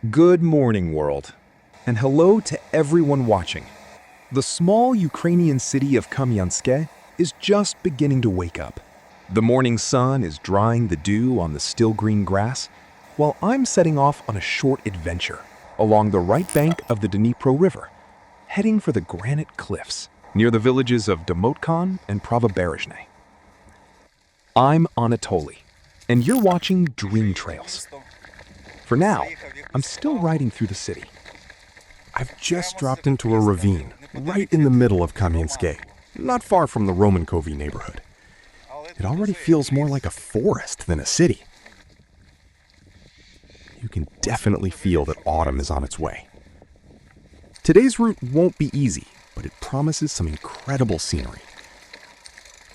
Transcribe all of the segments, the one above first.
Good morning, world, and hello to everyone watching. The small Ukrainian city of Kamyanske is just beginning to wake up. The morning sun is drying the dew on the still green grass, while I'm setting off on a short adventure along the right bank of the Dnipro River, heading for the Granite cliffs near the villages of Damatkan and Pravoberzhne. I'm Anatoly, and you're watching Dream Trails. For now, I'm still riding through the city. I've just dropped into a ravine, right in the middle of Kamyanske, not far from the Romankovi neighborhood. It already feels more like a forest than a city. You can definitely feel that autumn is on its way. Today's route won't be easy, but it promises some incredible scenery.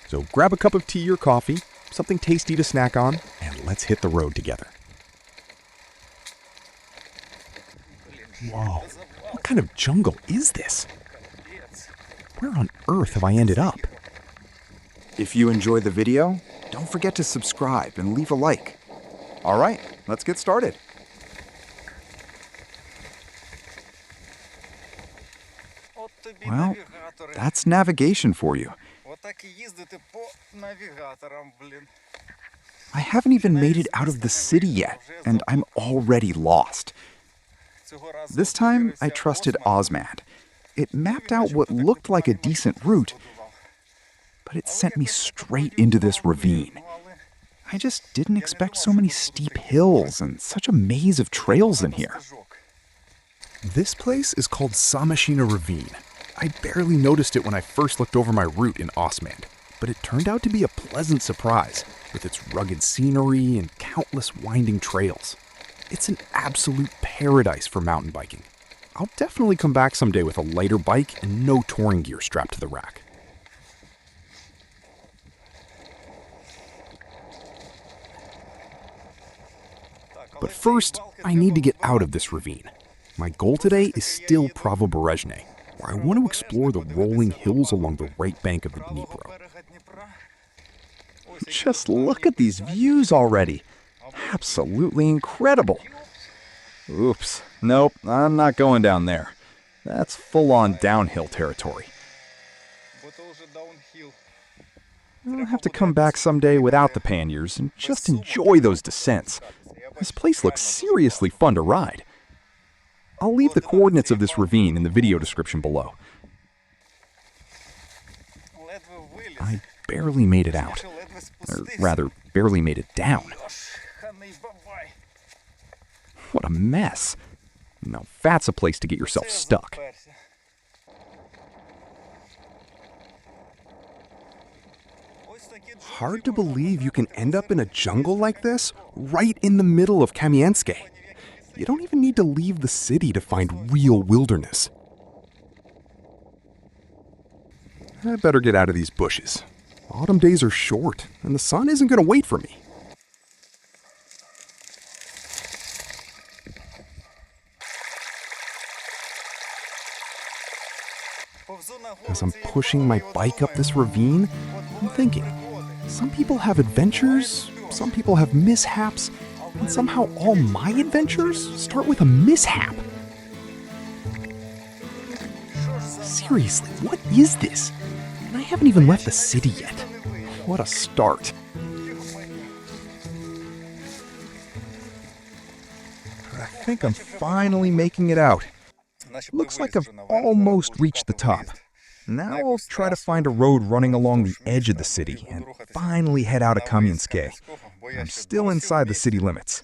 So grab a cup of tea or coffee, something tasty to snack on, and let's hit the road together. Whoa, what kind of jungle is this? Where on earth have I ended up? If you enjoyed the video, don't forget to subscribe and leave a like. All right, let's get started. Well, that's navigation for you. I haven't even made it out of the city yet, and I'm already lost. This time, I trusted Ozmad. It mapped out what looked like a decent route, but it sent me straight into this ravine. I just didn't expect so many steep hills and such a maze of trails in here. This place is called Sashina Ravine. I barely noticed it when I first looked over my route in Osmand, but it turned out to be a pleasant surprise with its rugged scenery and countless winding trails. It's an absolute paradise for mountain biking. I'll definitely come back someday with a lighter bike and no touring gear strapped to the rack. But first, I need to get out of this ravine. My goal today is still Pravoberzhne, where I want to explore the rolling hills along the right bank of the Dnipro. Just look at these views already. Absolutely incredible. Oops, nope, I'm not going down there. That's full-on downhill territory. I'll have to come back someday without the panniers and just enjoy those descents. This place looks seriously fun to ride. I'll leave the coordinates of this ravine in the video description below. I barely made it out. Or rather, barely made it down. What a mess. Now that's a place to get yourself stuck. Hard to believe you can end up in a jungle like this, right in the middle of Kamyanske. You don't even need to leave the city to find real wilderness. I better get out of these bushes. Autumn days are short, and the sun isn't going to wait for me. As I'm pushing my bike up this ravine, I'm thinking, some people have adventures, some people have mishaps, and somehow all my adventures start with a mishap. Seriously, what is this? And I haven't even left the city yet. What a start. I think I'm finally making it out. Looks like I've almost reached the top. Now I'll try to find a road running along the edge of the city and finally head out of Kamyanske. I'm still inside the city limits.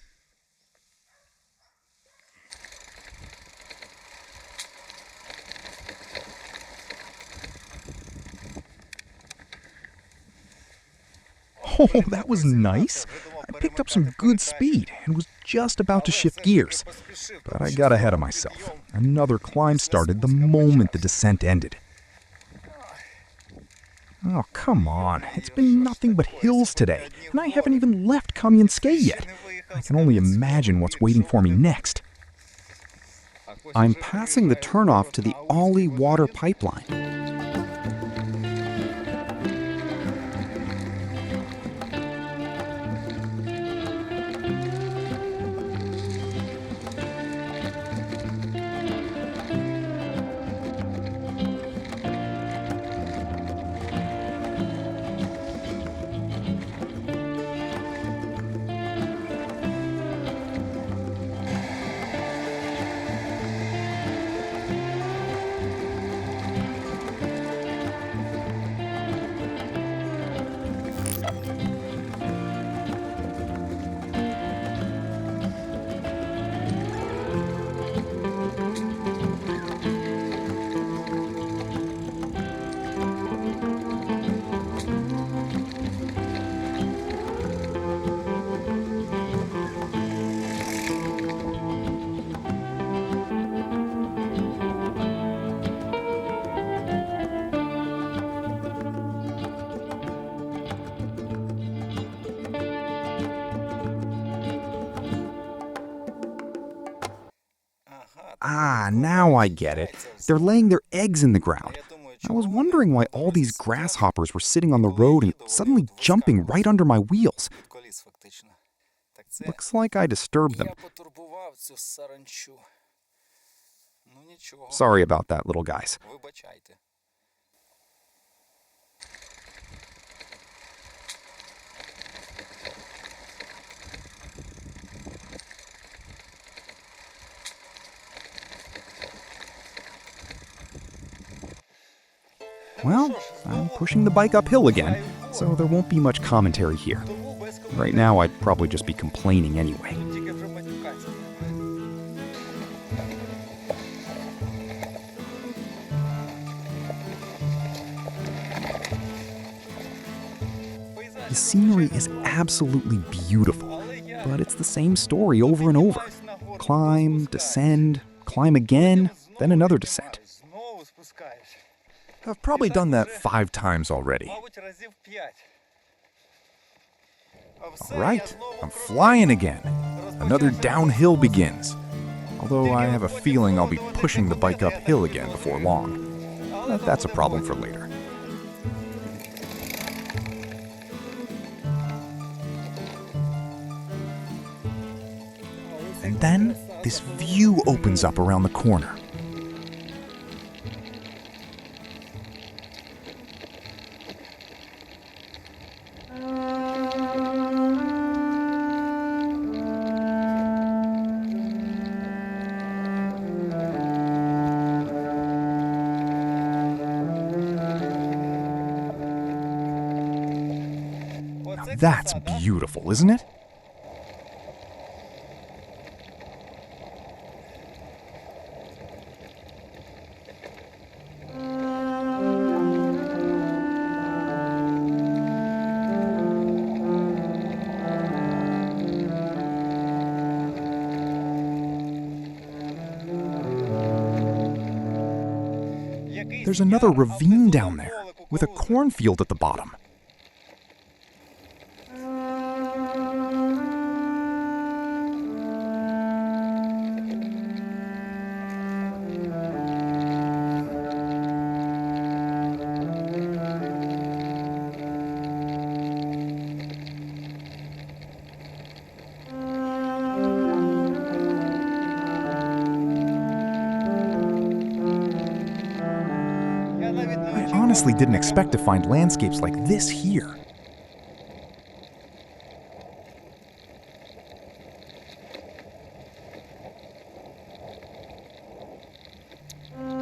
Oh, that was nice. I picked up some good speed and was just about to shift gears. But I got ahead of myself. Another climb started the moment the descent ended. Oh, come on. It's been nothing but hills today, and I haven't even left Kamyanske yet. I can only imagine what's waiting for me next. I'm passing the turnoff to the Ollie water pipeline. Ah, now I get it. They're laying their eggs in the ground. I was wondering why all these grasshoppers were sitting on the road and suddenly jumping right under my wheels. Looks like I disturbed them. Sorry about that, little guys. Well, I'm pushing the bike uphill again, so there won't be much commentary here. Right now, I'd probably just be complaining anyway. The scenery is absolutely beautiful, but it's the same story over and over. Climb, descend, climb again, then another descent. I've probably done that 5 times already. All right, I'm flying again. Another downhill begins. Although I have a feeling I'll be pushing the bike uphill again before long. But that's a problem for later. And then this view opens up around the corner. That's beautiful, isn't it? There's another ravine down there, with a cornfield at the bottom. I honestly didn't expect to find landscapes like this here.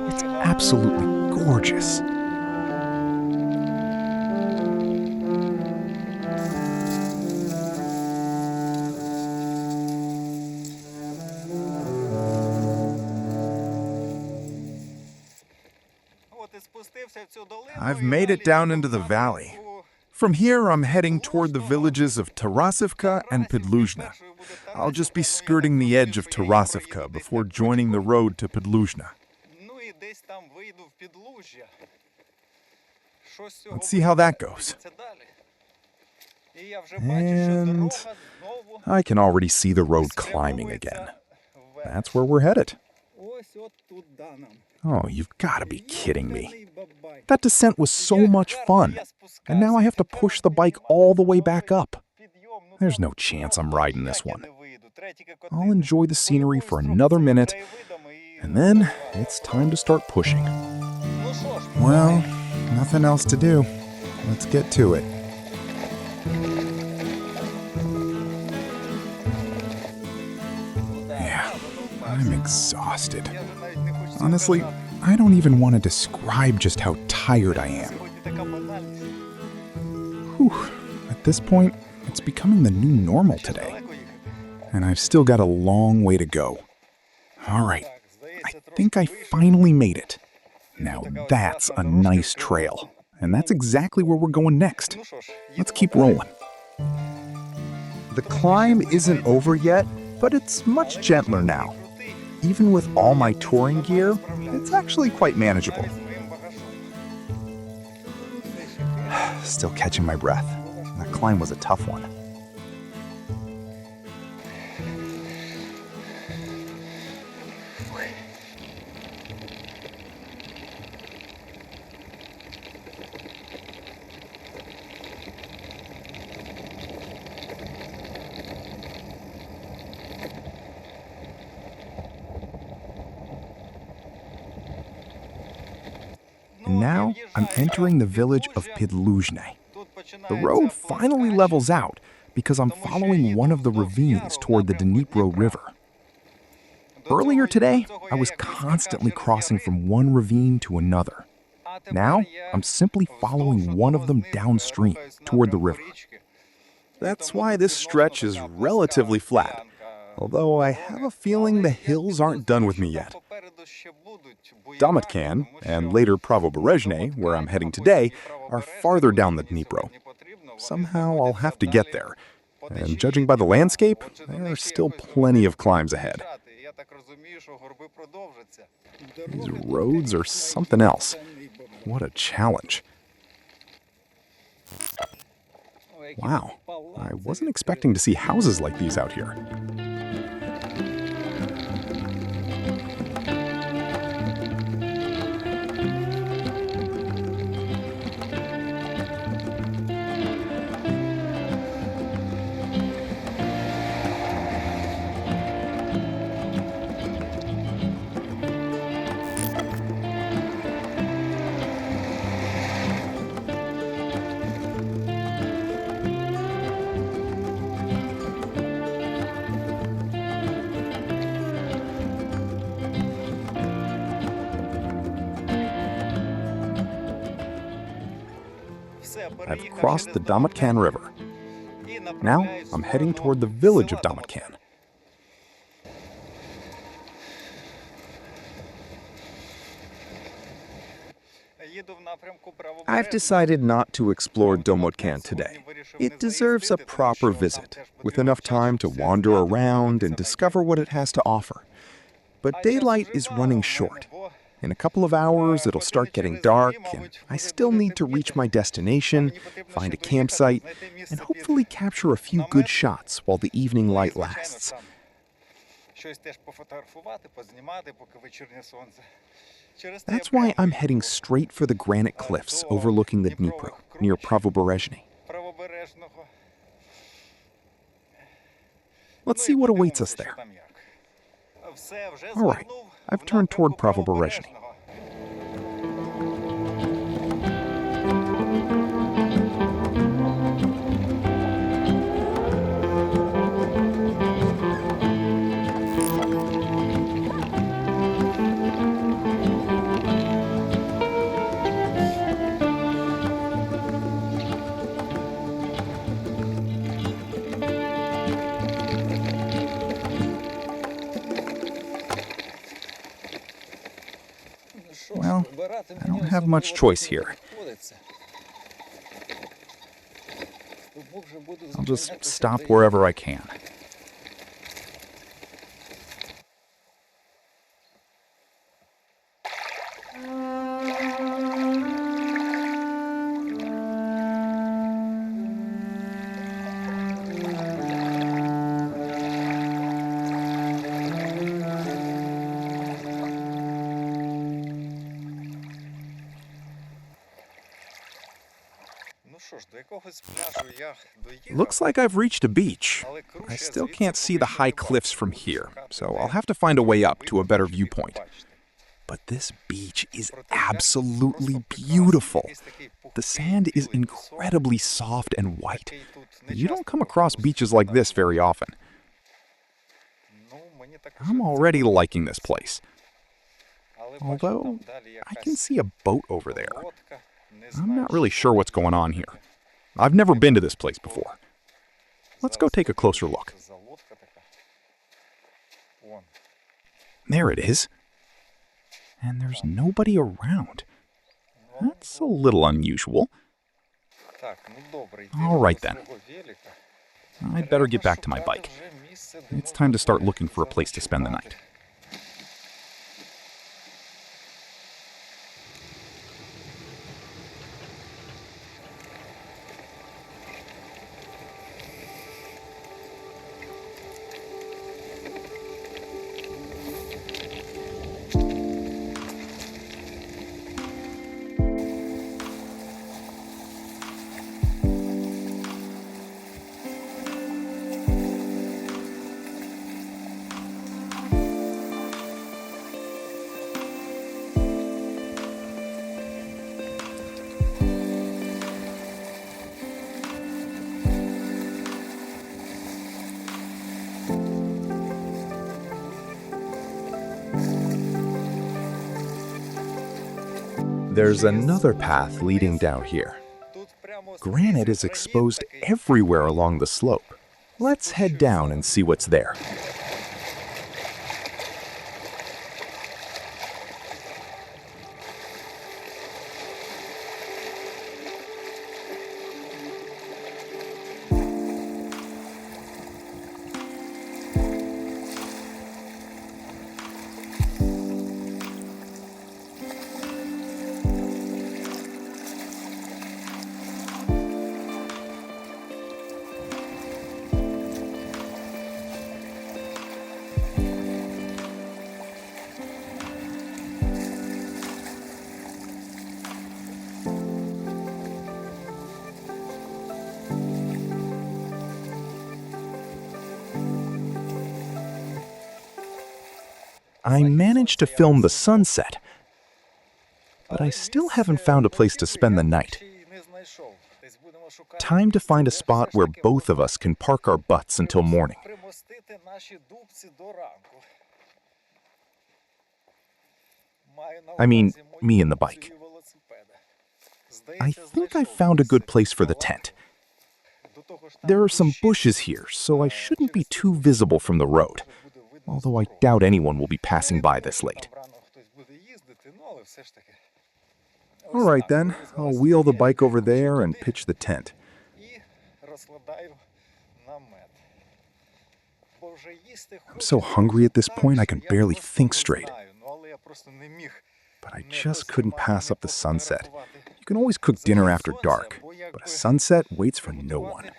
It's absolutely gorgeous. I've made it down into the valley. From here, I'm heading toward the villages of Terraraska and Pedlujna. I'll just be skirting the edge of Terraraska before joining the road to Pedlujna. Let's see how that goes. And I can already see the road climbing again. That's where we're headed. Oh, you've got to be kidding me. That descent was so much fun, and now I have to push the bike all the way back up. There's no chance I'm riding this one. I'll enjoy the scenery for another minute, and then it's time to start pushing. Well, nothing else to do. Let's get to it. Yeah, I'm exhausted. Honestly, I don't even want to describe just how tired I am. Whew, at this point, it's becoming the new normal today. And I've still got a long way to go. All right, I think I finally made it. Now that's a nice trail, and that's exactly where we're going next. Let's keep rolling. The climb isn't over yet, but it's much gentler now. Even with all my touring gear, it's actually quite manageable. Still catching my breath. That climb was a tough one. And now I'm entering the village of Pedlujne. The road finally levels out because I'm following one of the ravines toward the Dnipro River. Earlier today, I was constantly crossing from one ravine to another. Now, I'm simply following one of them downstream toward the river. That's why this stretch is relatively flat, although I have a feeling the hills aren't done with me yet. Damatkan, and later Pravoberzhne, where I'm heading today, are farther down the Dnipro. Somehow I'll have to get there, and judging by the landscape, there are still plenty of climbs ahead. These roads are something else. What a challenge. Wow, I wasn't expecting to see houses like these out here. I've crossed the Damatkan River. Now I'm heading toward the village of Damatkan. I've decided not to explore Damatkan today. It deserves a proper visit, with enough time to wander around and discover what it has to offer. But daylight is running short. In a couple of hours, it'll start getting dark, and I still need to reach my destination, find a campsite, and hopefully capture a few good shots while the evening light lasts. That's why I'm heading straight for the granite cliffs overlooking the Dnipro, near Pravoberzhne. Let's see what awaits us there. All right, I've turned toward Pravoberzhne. Well, I don't have much choice here. I'll just stop wherever I can. Looks like I've reached a beach. I still can't see the high cliffs from here, so I'll have to find a way up to a better viewpoint. But this beach is absolutely beautiful. The sand is incredibly soft and white. You don't come across beaches like this very often. I'm already liking this place. Although, I can see a boat over there. I'm not really sure what's going on here. I've never been to this place before. Let's go take a closer look. There it is. And there's nobody around. That's a little unusual. All right then. I'd better get back to my bike. It's time to start looking for a place to spend the night. There's another path leading down here. Granite is exposed everywhere along the slope. Let's head down and see what's there. I managed to film the sunset, but I still haven't found a place to spend the night. Time to find a spot where both of us can park our butts until morning. I mean, me and the bike. I think I found a good place for the tent. There are some bushes here, so I shouldn't be too visible from the road, although I doubt anyone will be passing by this late. All right then, I'll wheel the bike over there and pitch the tent. I'm so hungry at this point I can barely think straight. But I just couldn't pass up the sunset. You can always cook dinner after dark, but a sunset waits for no one.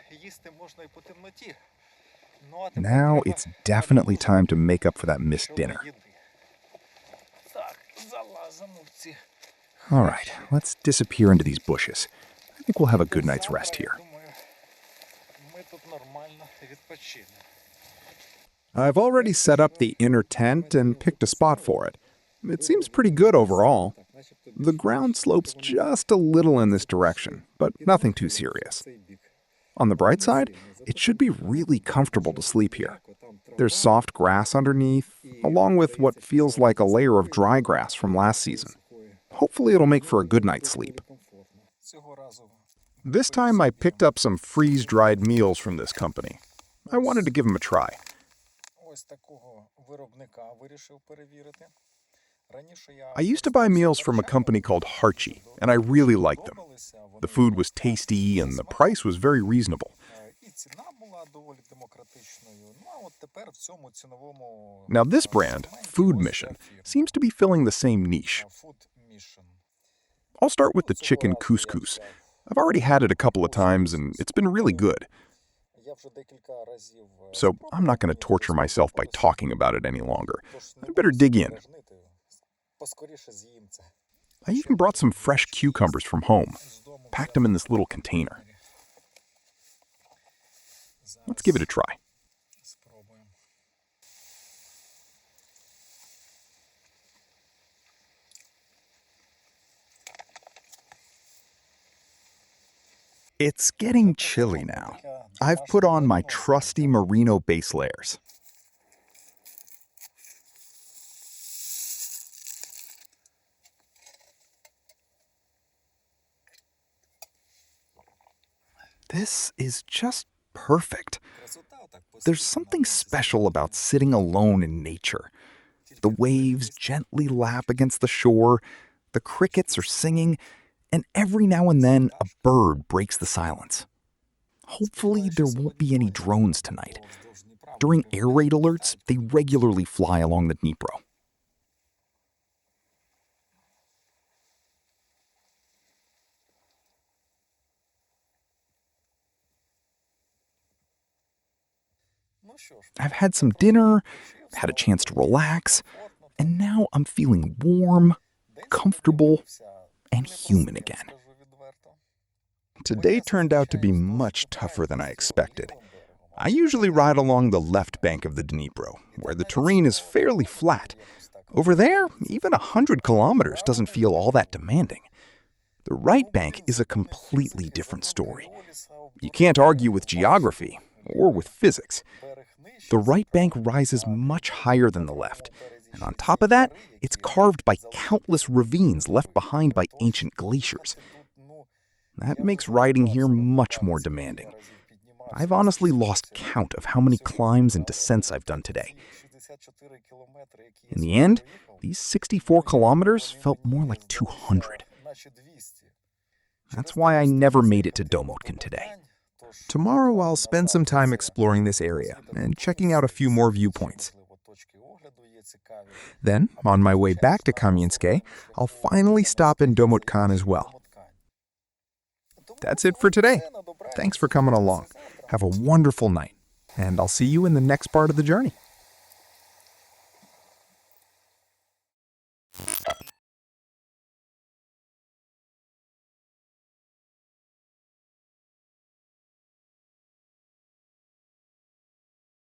Now it's definitely time to make up for that missed dinner. All right, let's disappear into these bushes. I think we'll have a good night's rest here. I've already set up the inner tent and picked a spot for it. It seems pretty good overall. The ground slopes just a little in this direction, but nothing too serious. On the bright side, it should be really comfortable to sleep here. There's soft grass underneath, along with what feels like a layer of dry grass from last season. Hopefully it'll make for a good night's sleep. This time I picked up some freeze-dried meals from this company. I wanted to give them a try. I used to buy meals from a company called Harchi, and I really liked them. The food was tasty and the price was very reasonable. Now this brand, Food Mission, seems to be filling the same niche. I'll start with the chicken couscous. I've already had it a couple of times and it's been really good. So I'm not going to torture myself by talking about it any longer. I better dig in. I even brought some fresh cucumbers from home, packed them in this little container. Let's give it a try. It's getting chilly now. I've put on my trusty merino base layers. This is just perfect. There's something special about sitting alone in nature. The waves gently lap against the shore, the crickets are singing, and every now and then a bird breaks the silence. Hopefully there won't be any drones tonight. During air raid alerts, they regularly fly along the Dnipro. I've had some dinner, had a chance to relax, and now I'm feeling warm, comfortable, and human again. Today turned out to be much tougher than I expected. I usually ride along the left bank of the Dnipro, where the terrain is fairly flat. Over there, even 100 kilometers doesn't feel all that demanding. The right bank is a completely different story. You can't argue with geography or with physics. The right bank rises much higher than the left, And on top of that, it's carved by countless ravines left behind by ancient glaciers. That makes riding here much more demanding. I've honestly lost count of how many climbs and descents I've done today. In the end, these 64 kilometers felt more like 200. That's why I never made it to Damatkan today. Tomorrow I'll spend some time exploring this area and checking out a few more viewpoints. Then, on my way back to Kamyanske, I'll finally stop in Damatkan as well. That's it for today. Thanks for coming along. Have a wonderful night, and I'll see you in the next part of the journey.